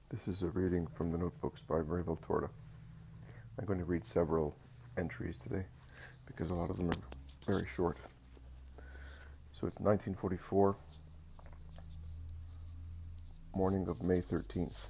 This is a reading from the notebooks by Mary Torta. I'm going to read several entries today because a lot of them are very short. So it's 1944, morning of May 13th,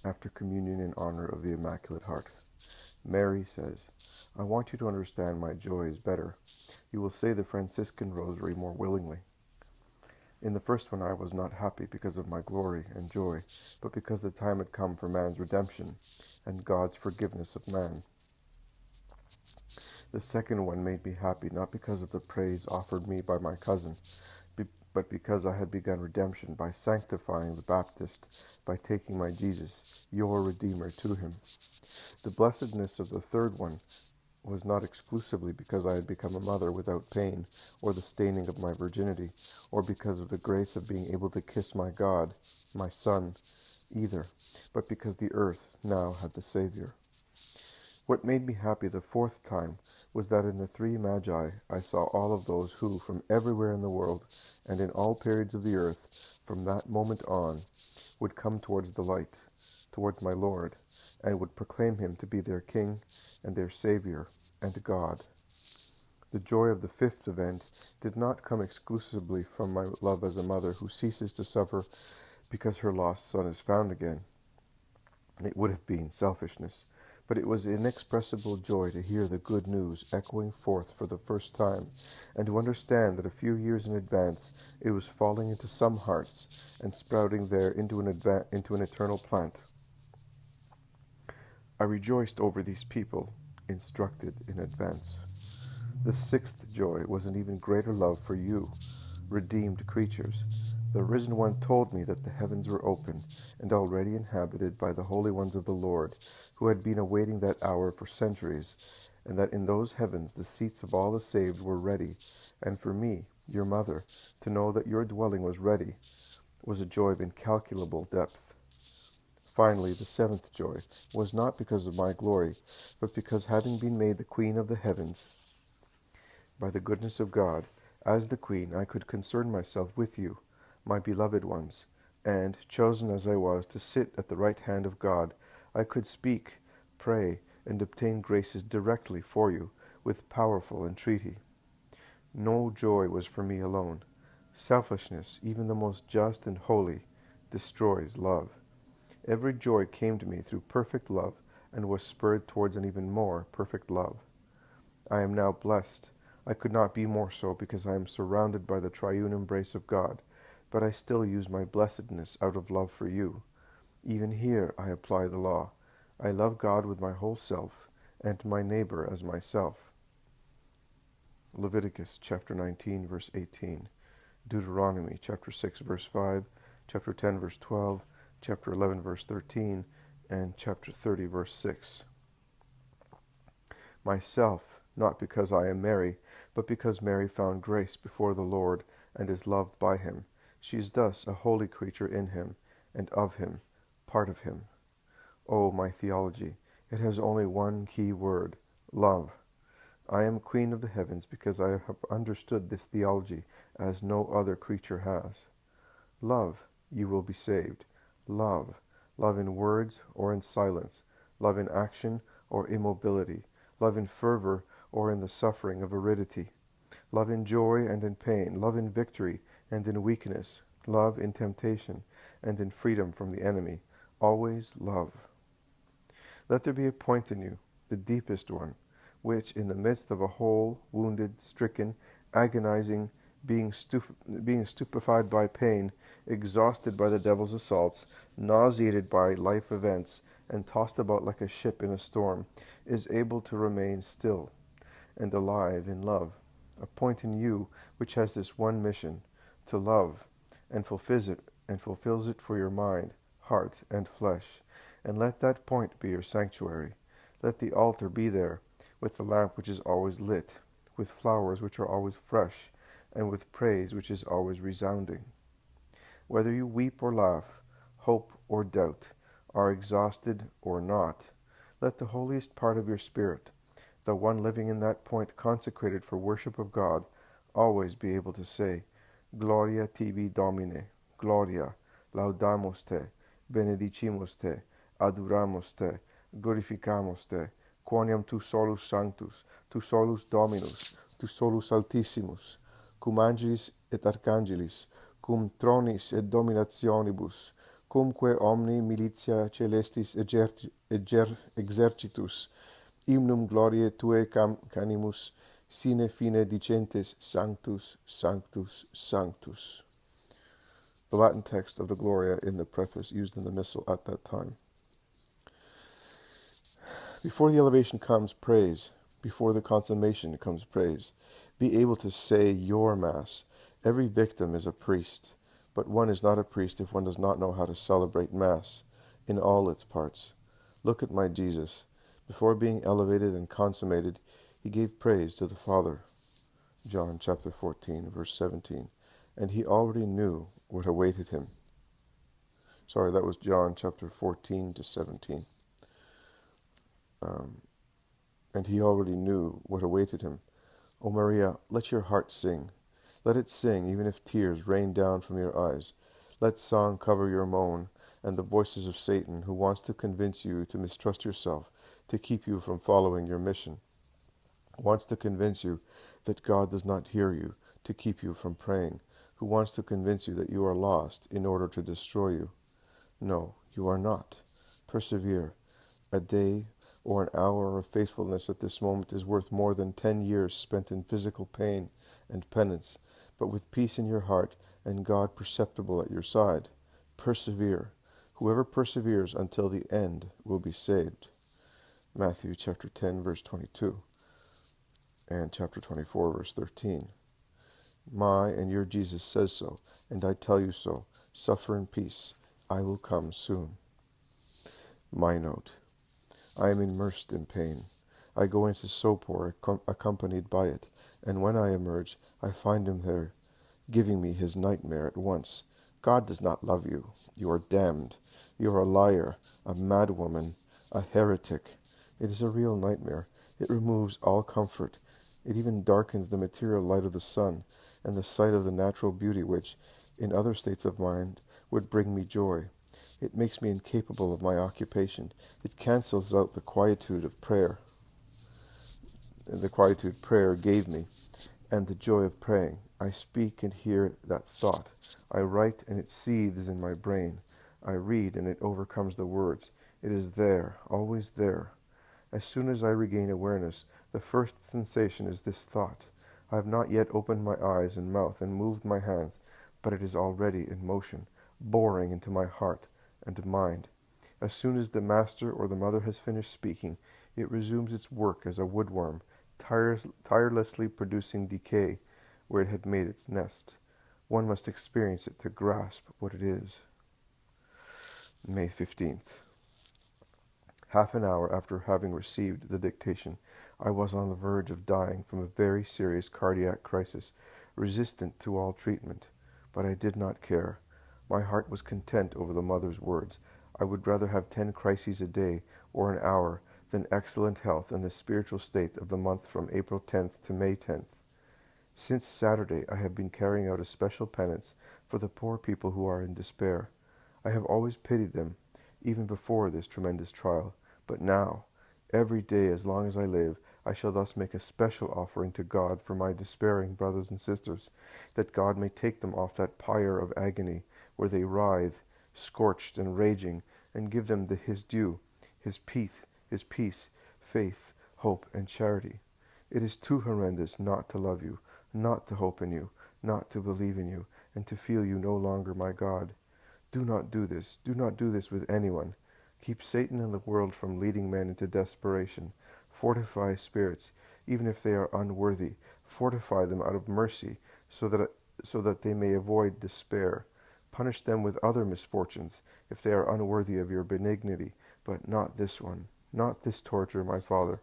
after communion in honor of the Immaculate Heart. Mary says, "I want you to understand my joy is better. You will say the Franciscan Rosary more willingly. In the first one I was not happy because of my glory and joy, but because the time had come for man's redemption and God's forgiveness of man. The second one made me happy not because of the praise offered me by my cousin, but because I had begun redemption by sanctifying the Baptist, by taking my Jesus, your Redeemer, to him. The blessedness of the third one was not exclusively because I had become a mother without pain, or the staining of my virginity, or because of the grace of being able to kiss my God, my Son, either, but because the earth now had the Savior. What made me happy the fourth time was that in the three Magi I saw all of those who, from everywhere in the world, and in all periods of the earth, from that moment on, would come towards the light, towards my Lord, and would proclaim him to be their King and their Savior and God. The joy of the fifth event did not come exclusively from my love as a mother who ceases to suffer because her lost son is found again. It would have been selfishness, but it was inexpressible joy to hear the good news echoing forth for the first time, and to understand that a few years in advance it was falling into some hearts and sprouting there into an eternal plant. I rejoiced over these people, instructed in advance. The sixth joy was an even greater love for you, redeemed creatures. The risen one told me that the heavens were open and already inhabited by the holy ones of the Lord, who had been awaiting that hour for centuries, and that in those heavens the seats of all the saved were ready, and for me, your mother, to know that your dwelling was ready, was a joy of incalculable depth. Finally, the seventh joy was not because of my glory, but because having been made the queen of the heavens by the goodness of God, as the queen I could concern myself with you, my beloved ones, and, chosen as I was to sit at the right hand of God, I could speak, pray, and obtain graces directly for you, with powerful entreaty. No joy was for me alone. Selfishness, even the most just and holy, destroys love. Every joy came to me through perfect love, and was spurred towards an even more perfect love. I am now blessed. I could not be more so because I am surrounded by the triune embrace of God, but I still use my blessedness out of love for you. Even here I apply the law. I love God with my whole self, and my neighbor as myself. Leviticus chapter 19, verse 18. Deuteronomy chapter 6, verse 5, chapter 10, verse 12, chapter 11, verse 13, and chapter 30, verse 6. Myself, not because I am Mary, but because Mary found grace before the Lord and is loved by him. She is thus a holy creature in him, and of him, part of him. Oh, my theology, it has only one key word, love. I am queen of the heavens because I have understood this theology as no other creature has. Love, you will be saved. Love. Love in words or in silence. Love in action or immobility. Love in fervor or in the suffering of aridity. Love in joy and in pain. Love in victory and in weakness. Love in temptation and in freedom from the enemy. Always love. Let there be a point in you, the deepest one, which, in the midst of a whole, wounded, stricken, agonizing, being stupefied by pain, exhausted by the devil's assaults, nauseated by life events, and tossed about like a ship in a storm, is able to remain still and alive in love. A point in you which has this one mission, to love, and fulfills it for your mind, heart, and flesh. And let that point be your sanctuary. Let the altar be there, with the lamp which is always lit, with flowers which are always fresh, and with praise which is always resounding. Whether you weep or laugh, hope or doubt, are exhausted or not, let the holiest part of your spirit, the one living in that point consecrated for worship of God, always be able to say, Gloria tibi Domine, Gloria, laudamus te, benedicimus te, aduramus te, glorificamus te, quoniam tu solus sanctus, tu solus Dominus, tu solus Altissimus, cum angelis et archangelis, cum tronis et dominationibus, cumque omni militia celestis exercitus, hymnum gloriae tuae canimus, sine fine dicentes Sanctus, Sanctus, Sanctus. The Latin text of the Gloria in the preface used in the Missal at that time. Before the elevation comes praise. Before the consummation comes praise. Be able to say your Mass. Every victim is a priest, but one is not a priest if one does not know how to celebrate Mass in all its parts. Look at my Jesus. Before being elevated and consummated, he gave praise to the Father. John chapter 14, verse 17. And he already knew what awaited him. Sorry, that was John chapter 14 to 17. And he already knew what awaited him. O Maria, let your heart sing. Let it sing, even if tears rain down from your eyes. Let song cover your moan, and the voices of Satan, who wants to convince you to mistrust yourself, to keep you from following your mission. Wants to convince you that God does not hear you, to keep you from praying, who wants to convince you that you are lost in order to destroy you. No, you are not. Persevere. A day or an hour of faithfulness at this moment is worth more than 10 years spent in physical pain and penance, but with peace in your heart and God perceptible at your side. Persevere. Whoever perseveres until the end will be saved. Matthew chapter 10, verse 22, and chapter 24, verse 13. My and your Jesus says so, and I tell you so. Suffer in peace. I will come soon. My note. I am immersed in pain. I go into sopor accompanied by it, and when I emerge, I find him there, giving me his nightmare at once. God does not love you. You are damned. You are a liar, a madwoman, a heretic. It is a real nightmare. It removes all comfort. It even darkens the material light of the sun and the sight of the natural beauty which, in other states of mind, would bring me joy. It makes me incapable of my occupation. It cancels out the quietude of prayer. The quietude prayer gave me, and the joy of praying. I speak and hear that thought. I write and it seethes in my brain. I read and it overcomes the words. It is there, always there. As soon as I regain awareness, the first sensation is this thought. I have not yet opened my eyes and mouth and moved my hands, but it is already in motion, boring into my heart and mind. As soon as the master or the mother has finished speaking, it resumes its work as a woodworm, tirelessly producing decay where it had made its nest. One must experience it to grasp what it is. May 15th. Half an hour after having received the dictation, I was on the verge of dying from a very serious cardiac crisis, resistant to all treatment. But I did not care. My heart was content over the mother's words. I would rather have 10 crises a day or an hour than excellent health and the spiritual state of the month from April 10th to May 10th. Since Saturday, I have been carrying out a special penance for the poor people who are in despair. I have always pitied them, even before this tremendous trial. But now, every day as long as I live, I shall thus make a special offering to God for my despairing brothers and sisters, that God may take them off that pyre of agony where they writhe, scorched and raging, and give them his due, his peace, faith, hope, and charity. It is too horrendous not to love you, not to hope in you, not to believe in you, and to feel you no longer my God. Do not do this. Do not do this with anyone. Keep Satan and the world from leading men into desperation. Fortify spirits, even if they are unworthy. Fortify them out of mercy, so that they may avoid despair. Punish them with other misfortunes, if they are unworthy of your benignity, but not this one, not this torture, my Father.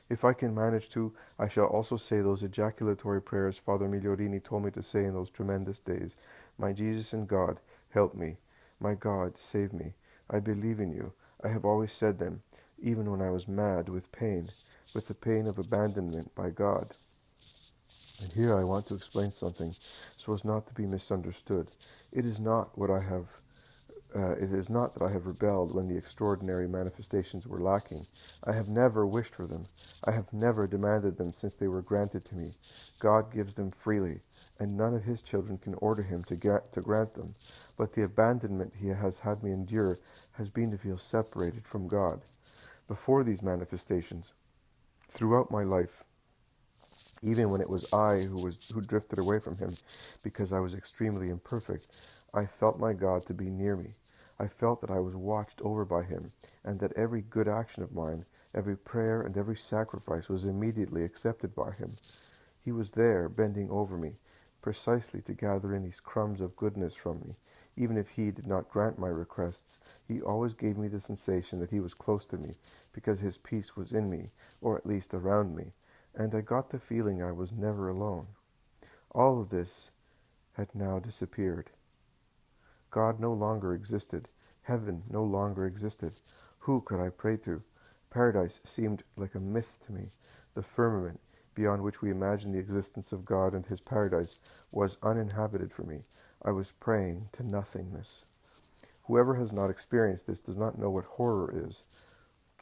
If I can manage to, I shall also say those ejaculatory prayers Father Migliorini told me to say in those tremendous days. My Jesus and God, help me. My God, save me. I believe in you. I have always said them, even when I was mad with pain, with the pain of abandonment by God. And here I want to explain something so as not to be misunderstood. It is not what I have It is not that I have rebelled when the extraordinary manifestations were lacking. I have never wished for them. I have never demanded them since they were granted to me. God gives them freely, and none of his children can order him to grant them. But the abandonment he has had me endure has been to feel separated from God. Before these manifestations, throughout my life, even when it was I who drifted away from him because I was extremely imperfect, I felt my God to be near me. I felt that I was watched over by him, and that every good action of mine, every prayer and every sacrifice was immediately accepted by him. He was there, bending over me, precisely to gather in these crumbs of goodness from me. Even if he did not grant my requests, he always gave me the sensation that he was close to me, because his peace was in me, or at least around me, and I got the feeling I was never alone. All of this had now disappeared. God no longer existed. Heaven no longer existed. Who could I pray to? Paradise seemed like a myth to me. The firmament, beyond which we imagine the existence of God and his paradise, was uninhabited for me. I was praying to nothingness. Whoever has not experienced this does not know what horror is.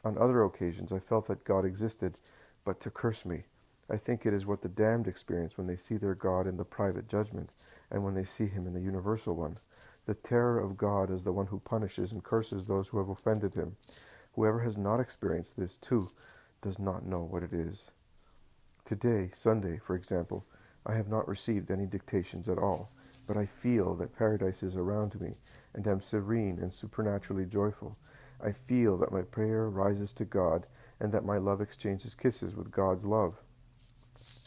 On other occasions I felt that God existed, but to curse me. I think it is what the damned experience when they see their God in the private judgment, and when they see him in the universal one. The terror of God as the one who punishes and curses those who have offended him. Whoever has not experienced this, too, does not know what it is. Today, Sunday, for example, I have not received any dictations at all, but I feel that paradise is around me, and am serene and supernaturally joyful. I feel that my prayer rises to God, and that my love exchanges kisses with God's love.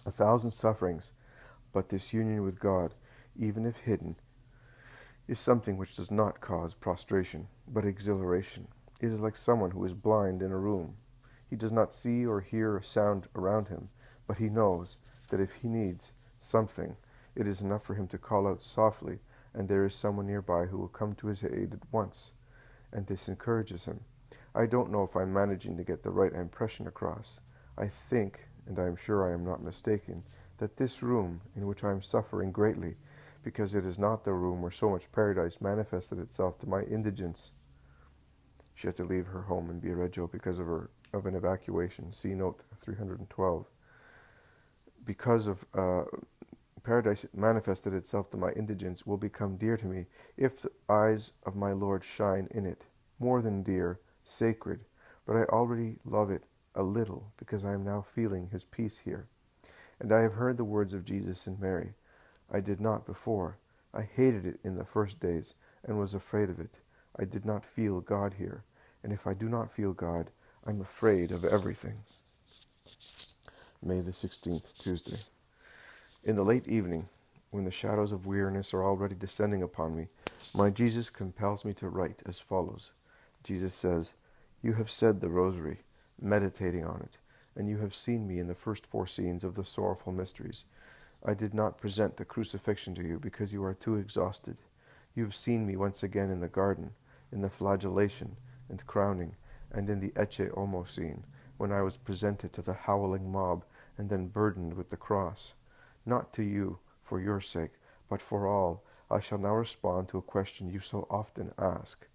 1,000 sufferings, but this union with God, even if hidden, is something which does not cause prostration, but exhilaration. It is like someone who is blind in a room. He does not see or hear a sound around him, but he knows that if he needs something, it is enough for him to call out softly, and there is someone nearby who will come to his aid at once, and this encourages him. I don't know if I'm managing to get the right impression across. I think, and I am sure I am not mistaken, that this room, in which I am suffering greatly, because it is not the room where so much paradise manifested itself to my indigence. She had to leave her home in Viareggio because of an evacuation. See note 312. Because of paradise manifested itself to my indigence will become dear to me if the eyes of my Lord shine in it. More than dear, sacred, but I already love it a little because I am now feeling his peace here. And I have heard the words of Jesus and Mary. I did not before. I hated it in the first days and was afraid of it. I did not feel God here, and if I do not feel God, I'm afraid of everything. May the 16th, Tuesday. In the late evening, when the shadows of weariness are already descending upon me, my Jesus compels me to write as follows. Jesus says, "You have said the rosary, meditating on it, and you have seen me in the first 4 scenes of the sorrowful mysteries. I did not present the crucifixion to you because you are too exhausted. You have seen me once again in the garden, in the flagellation and crowning, and in the Ecce Homo scene, when I was presented to the howling mob and then burdened with the cross. Not to you, for your sake, but for all, I shall now respond to a question you so often ask.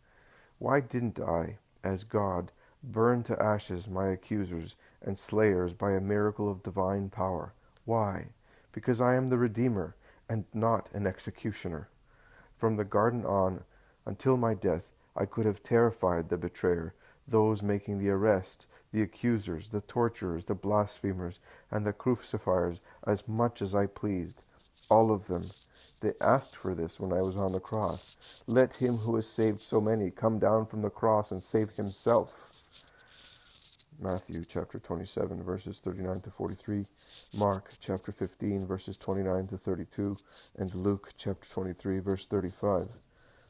Why didn't I, as God, burn to ashes my accusers and slayers by a miracle of divine power? Why? Because I am the Redeemer, and not an executioner. From the garden on, until my death, I could have terrified the betrayer, those making the arrest, the accusers, the torturers, the blasphemers, and the crucifiers as much as I pleased. All of them. They asked for this when I was on the cross. Let him who has saved so many come down from the cross and save himself. Matthew chapter 27, verses 39 to 43, Mark chapter 15, verses 29 to 32, and Luke chapter 23, verse 35.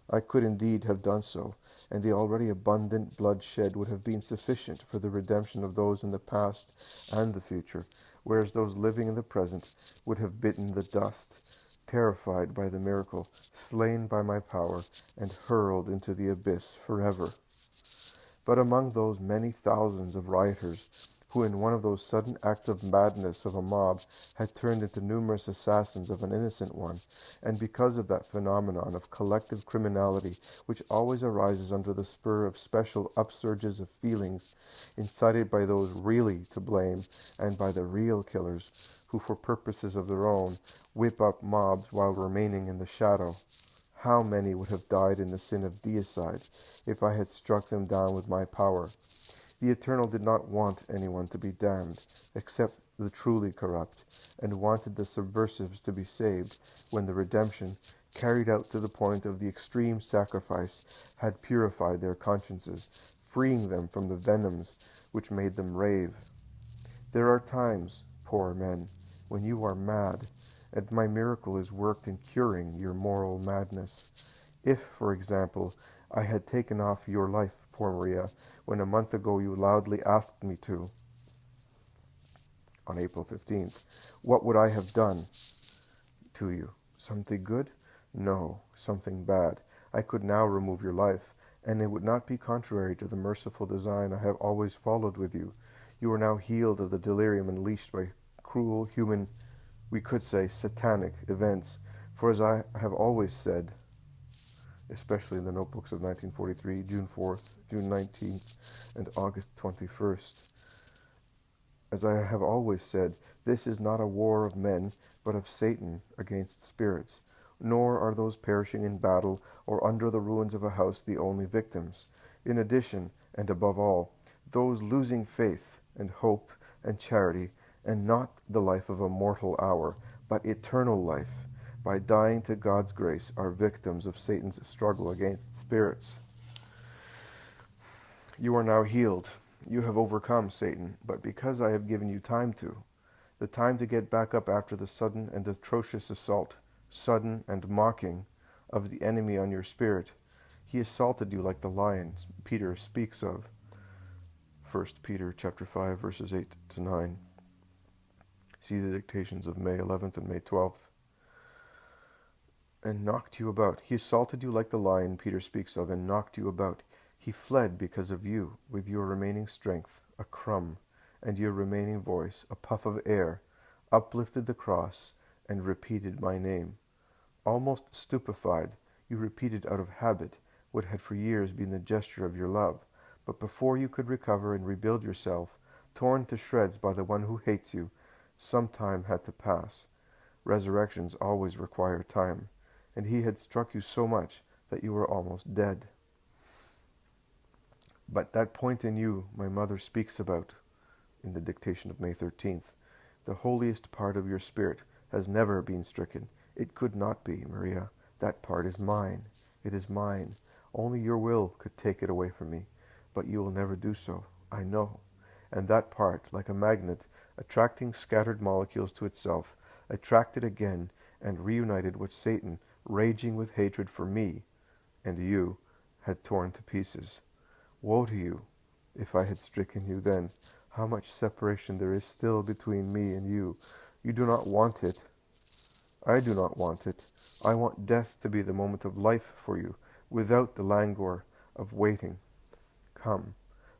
I could indeed have done so, and the already abundant blood shed would have been sufficient for the redemption of those in the past and the future, whereas those living in the present would have bitten the dust, terrified by the miracle, slain by my power, and hurled into the abyss forever. But among those many thousands of rioters who in one of those sudden acts of madness of a mob had turned into numerous assassins of an innocent one, and because of that phenomenon of collective criminality which always arises under the spur of special upsurges of feelings incited by those really to blame and by the real killers, who for purposes of their own whip up mobs while remaining in the shadow. How many would have died in the sin of deicide if I had struck them down with my power? The Eternal did not want anyone to be damned, except the truly corrupt, and wanted the subversives to be saved when the redemption, carried out to the point of the extreme sacrifice, had purified their consciences, freeing them from the venoms which made them rave. There are times, poor men, when you are mad, and my miracle is worked in curing your moral madness. If, for example, I had taken off your life, poor Maria, when a month ago you loudly asked me to, on April 15th, what would I have done to you? Something good? No, something bad. I could now remove your life, and it would not be contrary to the merciful design I have always followed with you. You are now healed of the delirium unleashed by cruel, human, we could say satanic events, for as I have always said, especially in the notebooks of 1943, June 4th, June 19th, and August 21st. As I have always said, this is not a war of men, but of Satan against spirits, nor are those perishing in battle or under the ruins of a house the only victims. In addition, and above all, those losing faith and hope and charity, and not the life of a mortal hour, but eternal life, by dying to God's grace, are victims of Satan's struggle against spirits. You are now healed. You have overcome Satan, but because I have given you the time to get back up after the sudden and atrocious assault, sudden and mocking, of the enemy on your spirit. He assaulted you like the lion Peter speaks of. 1 Peter chapter 5, verses 8 to 9. See the dictations of May 11th and May 12th. And knocked you about. He assaulted you like the lion Peter speaks of, and knocked you about. He fled because of you, with your remaining strength, a crumb, and your remaining voice, a puff of air, uplifted the cross, and repeated my name. Almost stupefied, you repeated out of habit what had for years been the gesture of your love, but before you could recover and rebuild yourself, torn to shreds by the one who hates you, some time had to pass. Resurrections always require time, and he had struck you so much that you were almost dead. But that point in you my mother speaks about in the dictation of May 13th, the holiest part of your spirit, has never been stricken. It could not be, Maria. That part is mine. It is mine. Only your will could take it away from me, but you will never do so, I know. And that part, like a magnet, attracting scattered molecules to itself, attracted again and reunited what Satan, raging with hatred for me and you, had torn to pieces. Woe to you, if I had stricken you then. How much separation there is still between me and you. You do not want it. I do not want it. I want death to be the moment of life for you, without the languor of waiting. Come,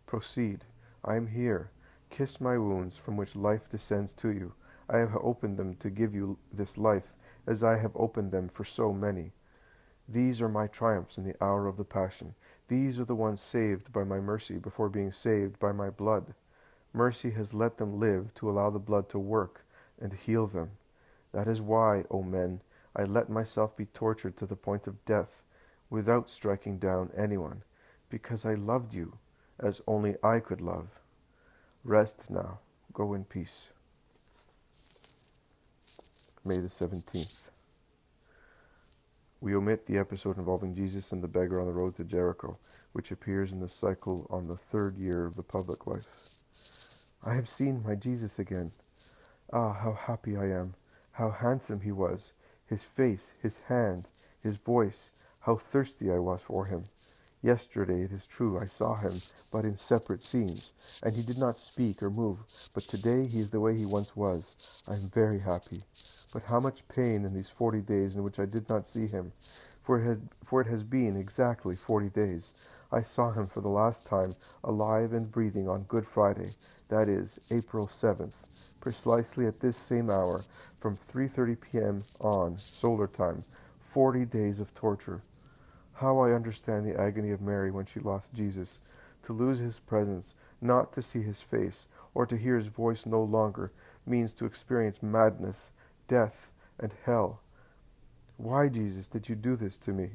proceed. I am here. Kiss my wounds from which life descends to you. I have opened them to give you this life, as I have opened them for so many. These are my triumphs in the hour of the Passion. These are the ones saved by my mercy before being saved by my blood. Mercy has let them live to allow the blood to work and heal them. That is why, O men, I let myself be tortured to the point of death, without striking down anyone, because I loved you as only I could love. Rest now. Go in peace. May the 17th. We omit the episode involving Jesus and the beggar on the road to Jericho, which appears in the cycle on the 3rd year of the public life. I have seen my Jesus again. Ah, how happy I am. How handsome he was. His face, his hand, his voice. How thirsty I was for him. Yesterday, it is true, I saw him, but in separate scenes, and he did not speak or move. But today he is the way he once was. I am very happy. But how much pain in these 40 days in which I did not see him. for it has been exactly 40 days. I saw him for the last time, alive and breathing, on Good Friday, that is, April 7th, precisely at this same hour, from 3:30 p.m. on, solar time. 40 days of torture. How I understand the agony of Mary when she lost Jesus. To lose his presence, not to see his face, or to hear his voice no longer, means to experience madness, death, and hell. Why, Jesus, did you do this to me?